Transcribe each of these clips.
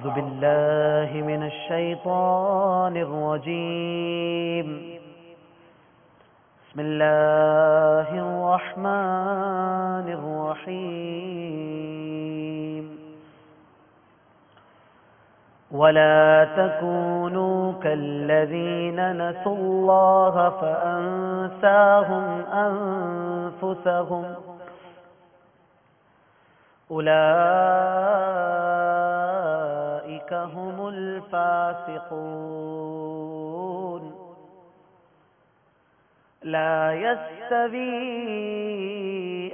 أعوذ بالله من الشيطان الرجيم. بسم الله الرحمن الرحيم. ولا تكونوا كالذين نسوا الله فأنساهم أنفسهم أولئك هم الفاسقون. لا يستوي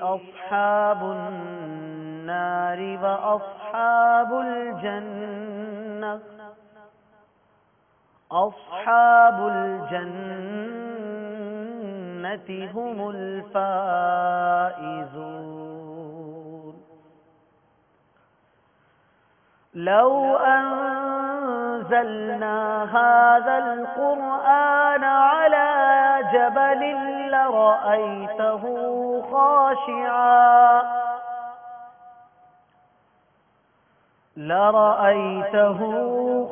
أصحاب النار وأصحاب الجنة أصحاب الجنة هم الفائزون. لو أنزلنا هذا القرآن على جبل لرأيته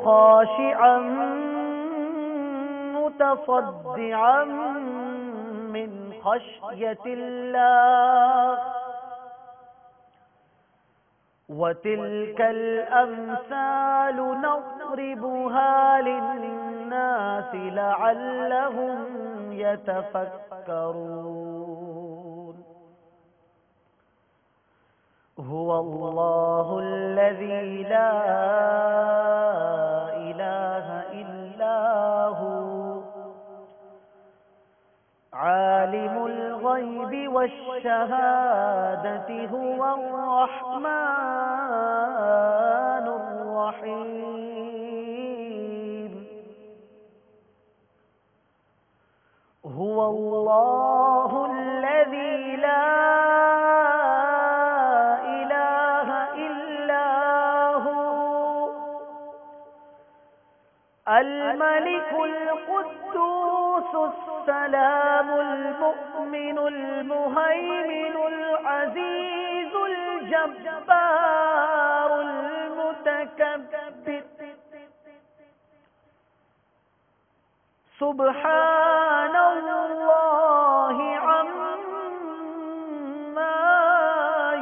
خاشعا متصدعا من خشية الله. وتلك الأمثال نضربها للناس لعلهم يتفكرون. هو الله الذي لا إله إلا هو عالم الغيب والشهادة هو الرحمن الرحيم. هو الله الذي لا إله إلا هو الملك القدوس السلام المؤمن المهيمن العزيز الجبار المتكبر. سبحان الله عما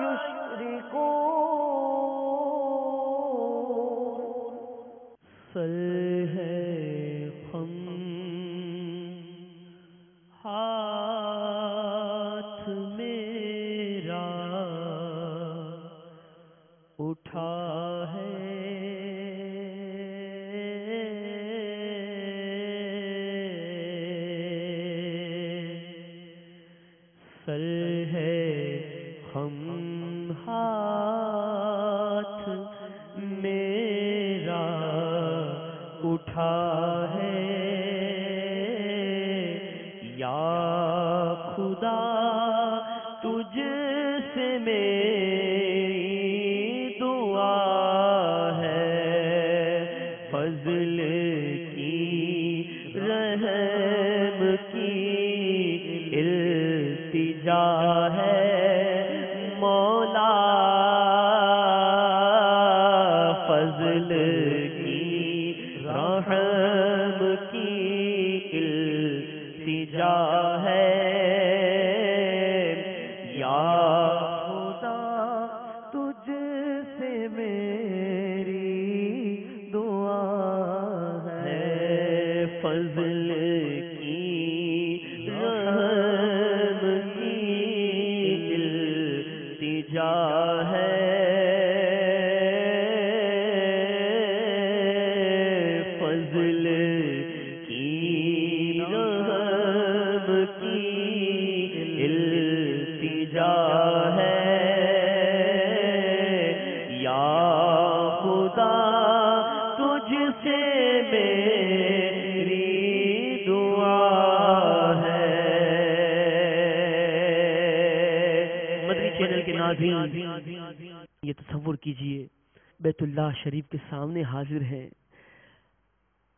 يشركون. ہاتھ میرا اٹھا ہے سر ہے ہم ہاتھ میرا اٹھا ہے یا خدا تجھ سے میری دعا ہے فضل کی رحم کی التجا ہے مولا فضل کی رحم کی التجا ہے یا خدا تجھ سے میری دعا ہے فضل کی رحم کی التجا ہے فضل کی رحم کی التجا ہے یا خدا تجھ سے میری دعا ہے. مدنی چینل کے ناظرین یہ تصور کیجئے بیت اللہ شریف کے سامنے حاضر ہیں،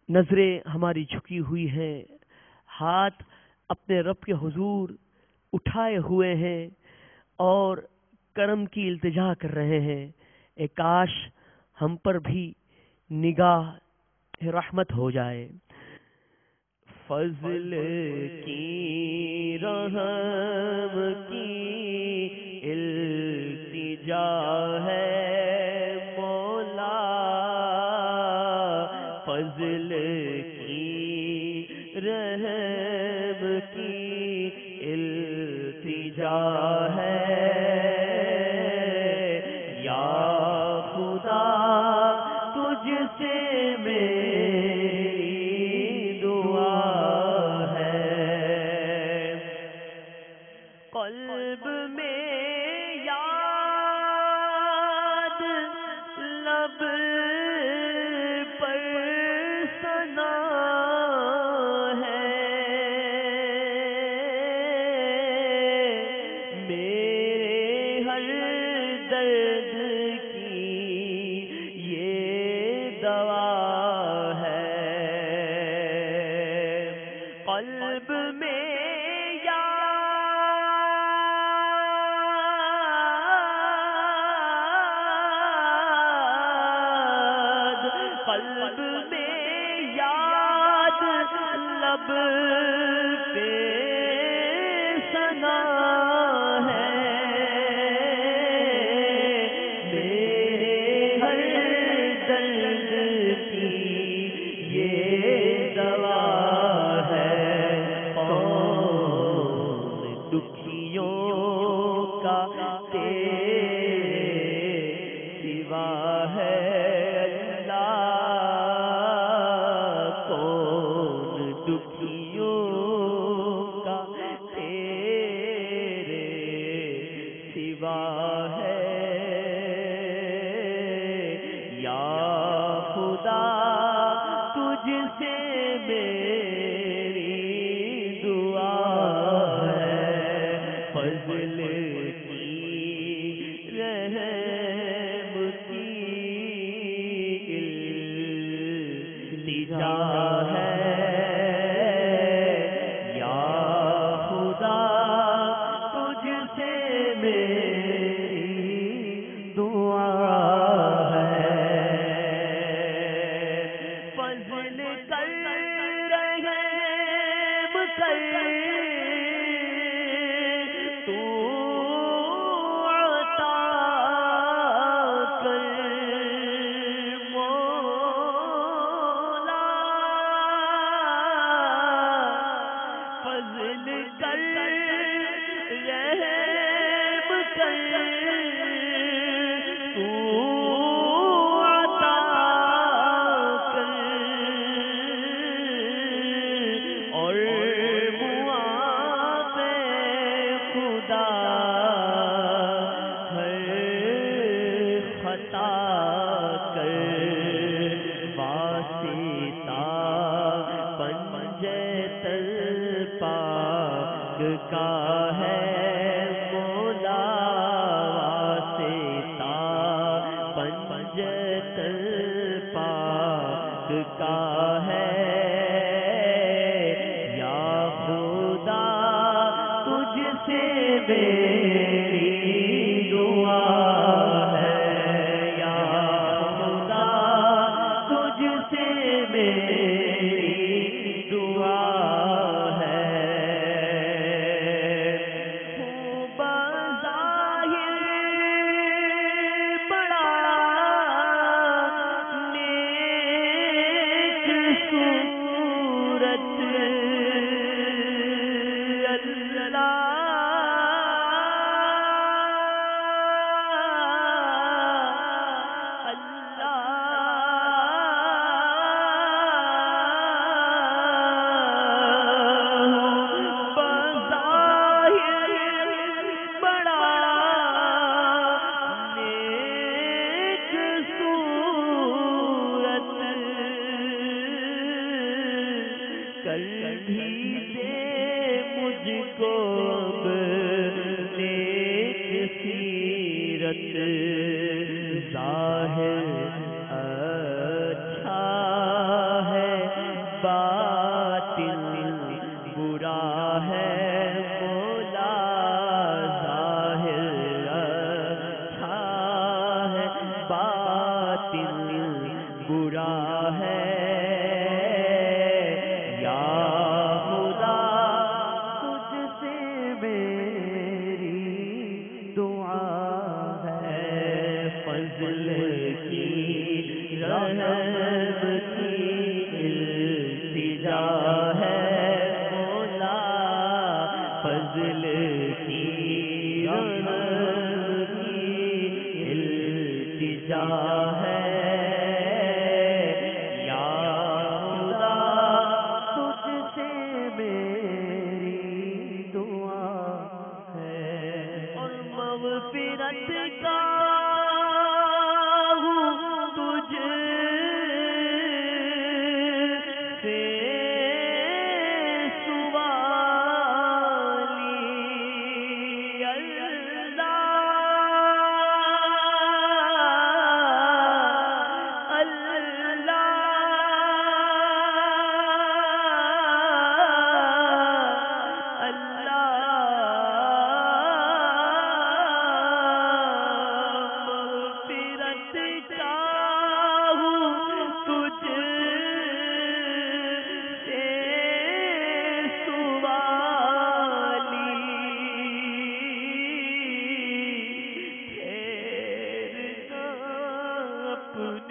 نظریں ہماری جھکی ہوئی ہیں، ہاتھ اپنے رب کے حضور اٹھائے ہوئے ہیں اور کرم کی التجا کر رہے ہیں. اے کاش ہم پر بھی نگاہ رحمت ہو جائے. فضل کی رحم کی التجا ہے مولا، فضل کی رحم کی التجا ہے یا خدا، تجھ سے میری دعا ہے. قلب میں یاد، لب پر ثنا ہے، میرے ہر درد کی یہ دوا ہے. قلب میں قلب میں یاد، لب پہ ثنا ہے، میرے ہر درد کی یہ دوا ہے. کون دکھیوں کا تیرے سوا ہے فضل کی رحمت کی التجا ہے یا خدا تجھ سے میری دعا ہے اور مغفرت کا تجھ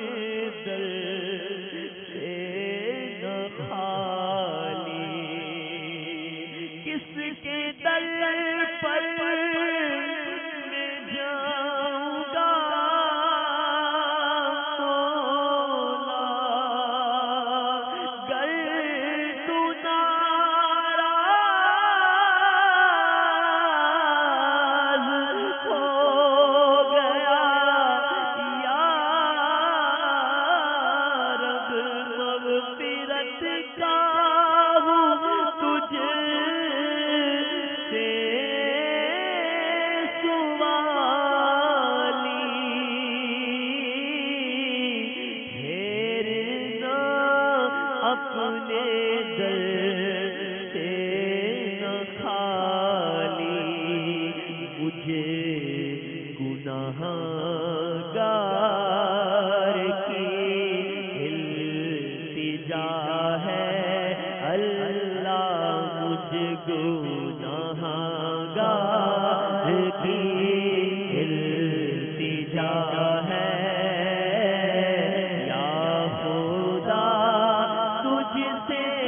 سے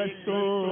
غفور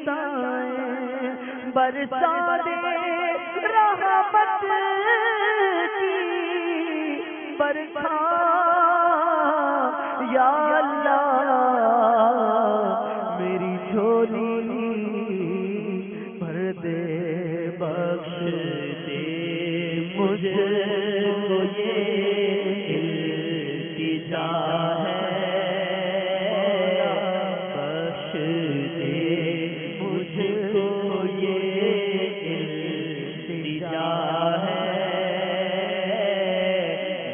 عطائیں برسا دے رحمت کی برکھا یا اللہ میری جھولی بھر دے بخش دے مجھے کو یہ التجا ہے بخش دے مجھ کو یہ التجا ہے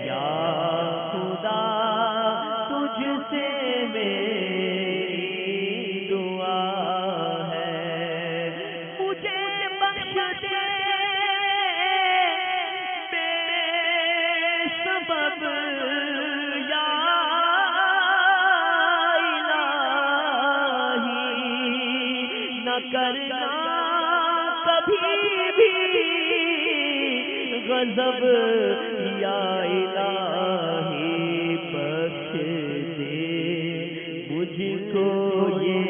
یا خدا تجھ سے میری دعا ہے مجھے بخش دے بے سبب یا الہی نہ کرنا کبھی بھی غضب یا الہی بخش دے مجھ کو یہ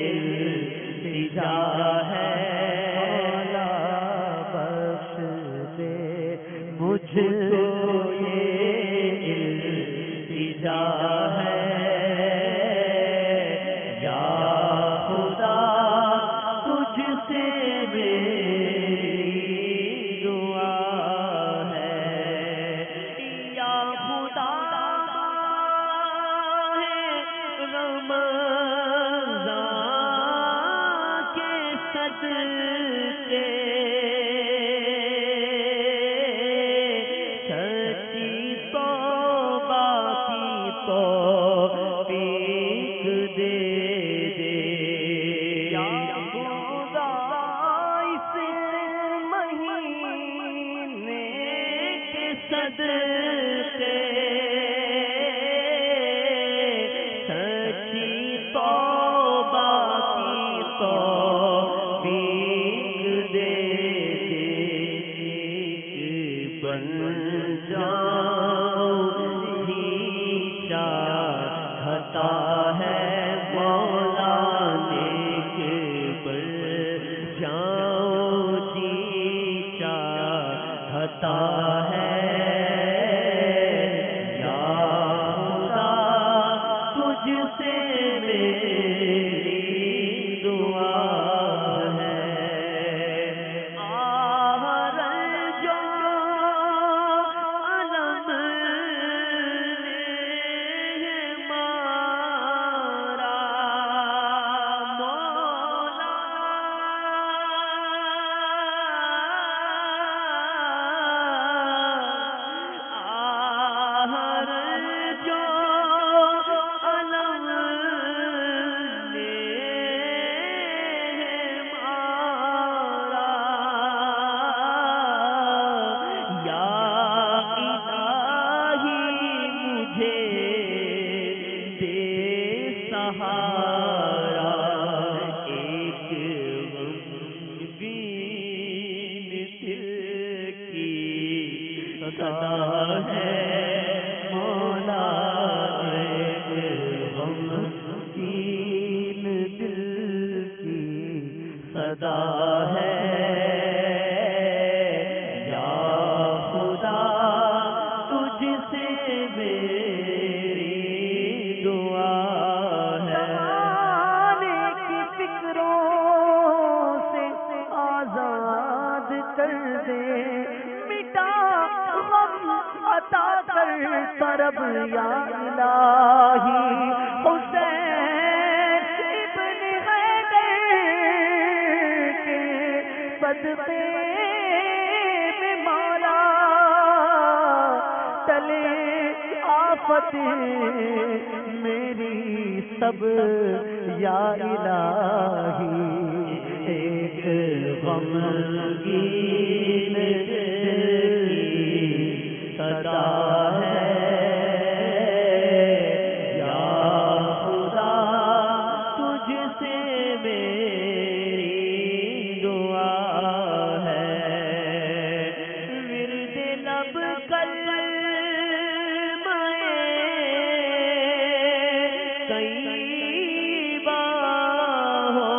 التجا ہے بخش دے مجھ کو یہ التجا ہے یا خدا تجھ سے میری دعا ہے یا خدا رمضان کے صدقے سچی توبہ کی توفیق دے دے یا خدا اس مہینے کے صدقے سچی توبہ کی توفیق دے دے بن جاؤں ہی چاہتا ہے مولا نیک بن جاؤں جی چاہتا ہے یا خدا تجھ سے میری دعا ہے جو علم نے مارا مولا جو علم نے مارا یا الہی مجھے دے سہارا ایک غمگین دل کی صدا ہے مولا ایک غمگین دل کی صدا ہے یا خدا تجھ سے میری دعا ہے کی فکروں سے آزاد کر دے مٹا غم عطا کر طرب یا الہی حسین ابن حیدر کے صدقے میں مولا تلے آفت میری سب یا الہی ایک غمگین دل کی صدا ہے یا خدا تجھ سے میری دعا ہے ورد لب طیبہ ہو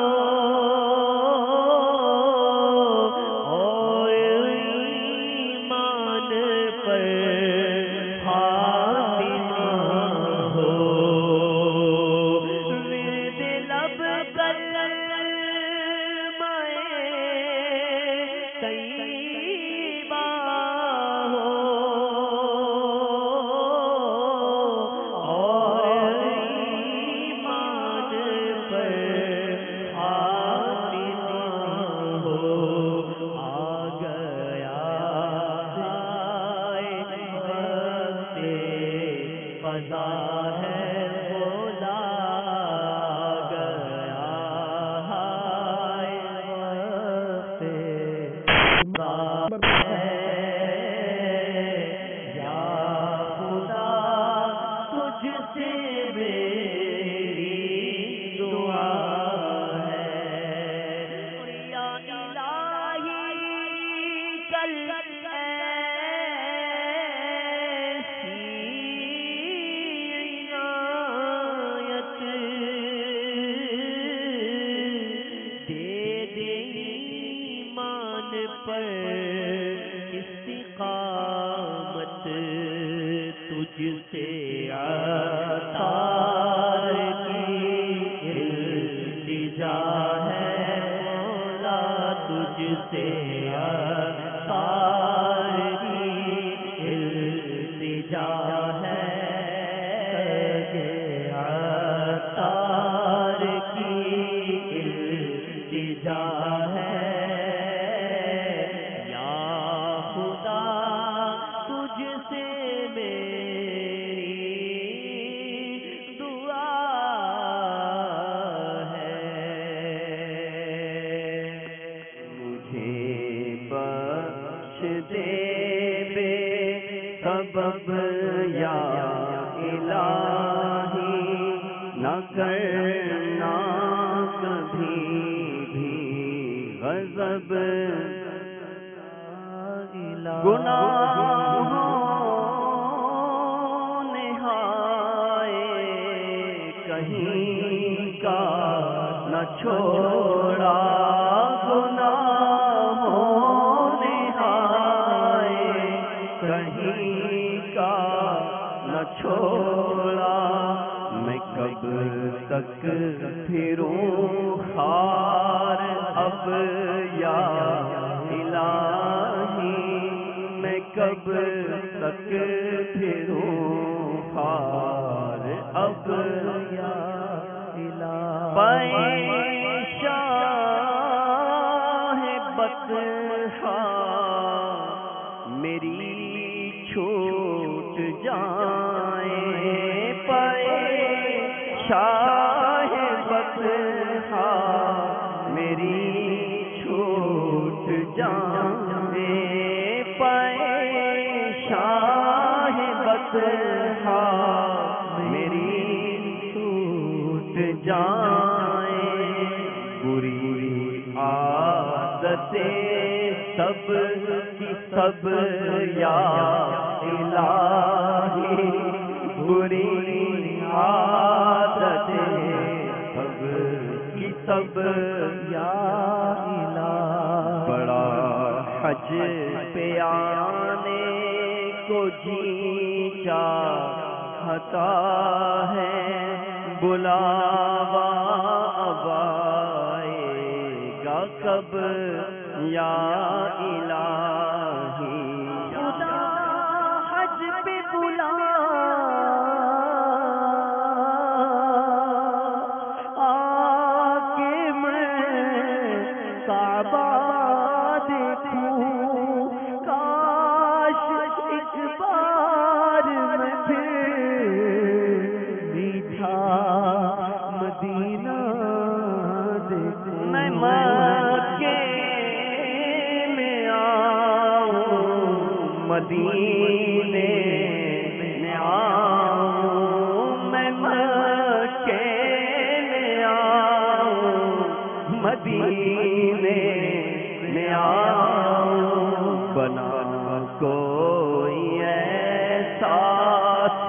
فضا ہے بولا گیا ہے یا خدا تجھ سے میری دعا ہے یا الہی کل استقامت تجھ سے عطار کی التجا ہے مولا تجھ سے عطار کی التجا ہے عطار کی التجا ہے سبب یا الہی نہ کرنا کبھی بھی غضب گناہوں نہائے کہیں کا نہ چھوڑا گناہوں نہائے کہیں کا نہ چھوڑا میں کب تک پھروں خار اب یا الہی میں کب تک پھروں خار اب یا الہی پریشان ہے بطحا میری چھوٹ جائیں پریشان ہے بطحا میری چھوٹ جائیں پریشان ہے بطحا میری چھوٹ جائیں بری عادتیں سب کی سب یا الہی بری عادتیں سب کی سب یا الہی بڑا حج پہ آنے کو جی چاہتا ہے بلاوا اب آئے گا کب یا الہی خدا حج پہ بلا آکے میں کعبہ دیکھوں کاش ایک بار میں پھر میٹھا مدینہ دیکھوں میں مکے مدینے میں آؤں میں مکے میں آؤں مدینے میں آؤں بنا کوئی ایسا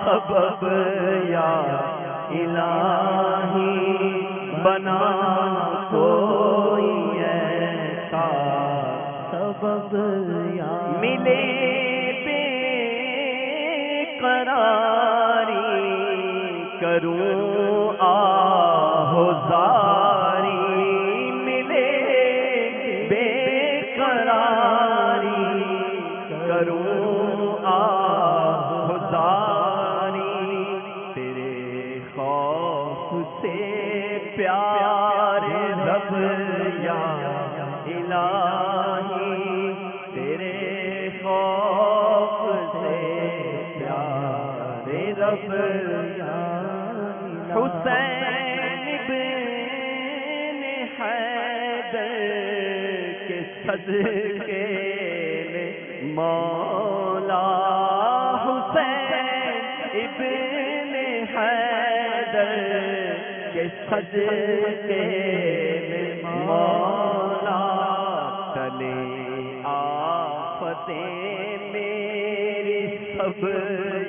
سبب یا الہی بنا کوئی ایسا سبب یا ملے قراری کروں آہوزاری ملے بے قراری کروں آہوزاری تیرے خوف سے پیارے رب یا الہی تیرے خوف سے سب حسین بن حیدر کے صدقے میں مولا حسین ابن حیدر کے صدقے میں مولا تلے آفتیں میری سب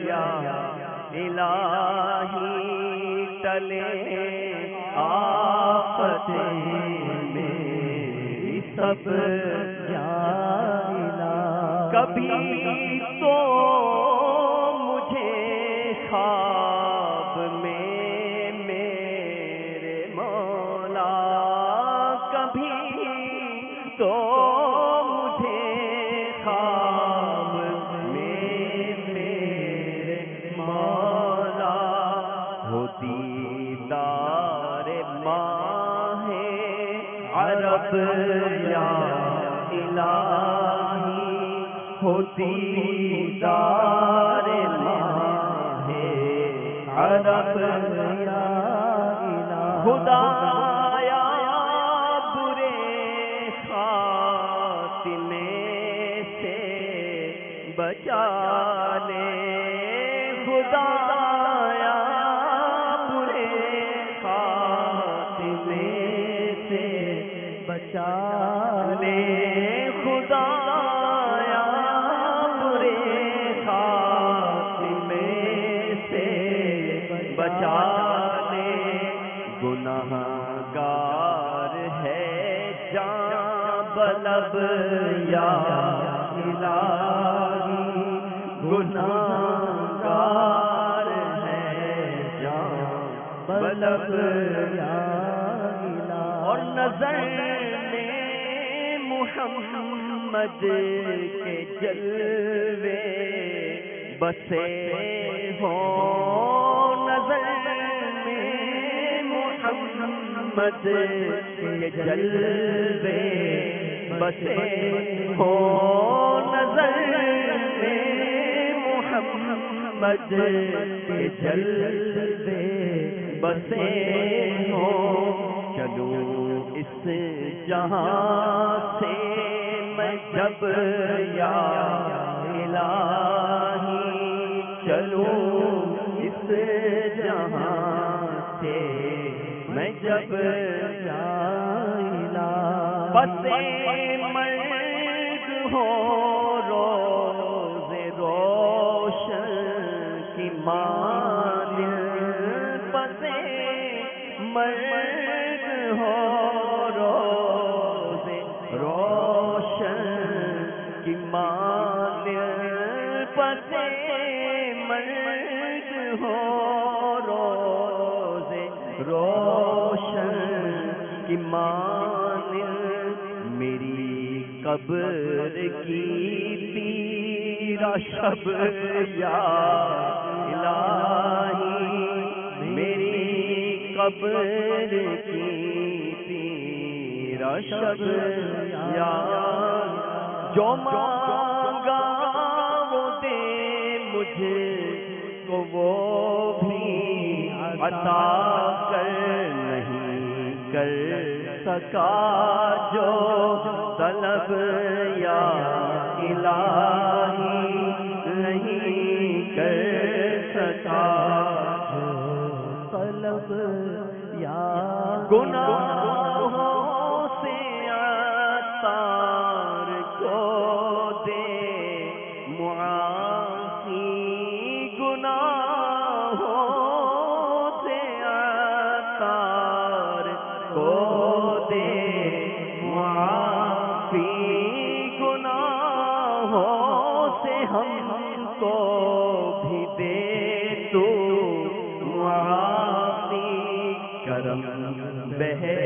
یا الہی تلے آفتیں میری سب یا الہی کبھی تو مجھے خواب میں میرے مولا کبھی تو مجھے خواب میں میرے مولا ہوتی دار ماہ عرب یا الہی ہوتی دار ماہ عرب یا الہی خدایا برے خاتمے سے بچا لے خدایا برے خاتمے سے بچا لے خدایا برے خاتمے سے بچا لے گناہ گار ہے جاں بلب یا الہی گناہ گار ہے جاں بلب یا الہی اور نظر میں محمد کے جلوے بسے ہوں نظر میں محمد کے جلوے بسے ہوں نظر میں محمد کے جلوے بسے ہوں چلوں اس جہاں سے میں جب یا الہی چلوں اس جہاں سے میں جب یا الہی پسے مرگ ہو روز روشن کی مانند پسے مرگ ہو روز روشن کی مانند پسے مرگ ہو روز روشن کی مانند میری قبر کی پیرا شب یا الہی میری قبر کی پیرا شب یا جو مانگا وہ دے مجھے کو وہ بھی عطا کر نہیں کر سکا جو طلب یا الہی نہیں کر سکا جو طلب یا گناہوں سے عطار کو دے معافی گناہوں سے عطار کو دے معافی گناہوں سے ہم کو بھی دے تو معافی کرم بہے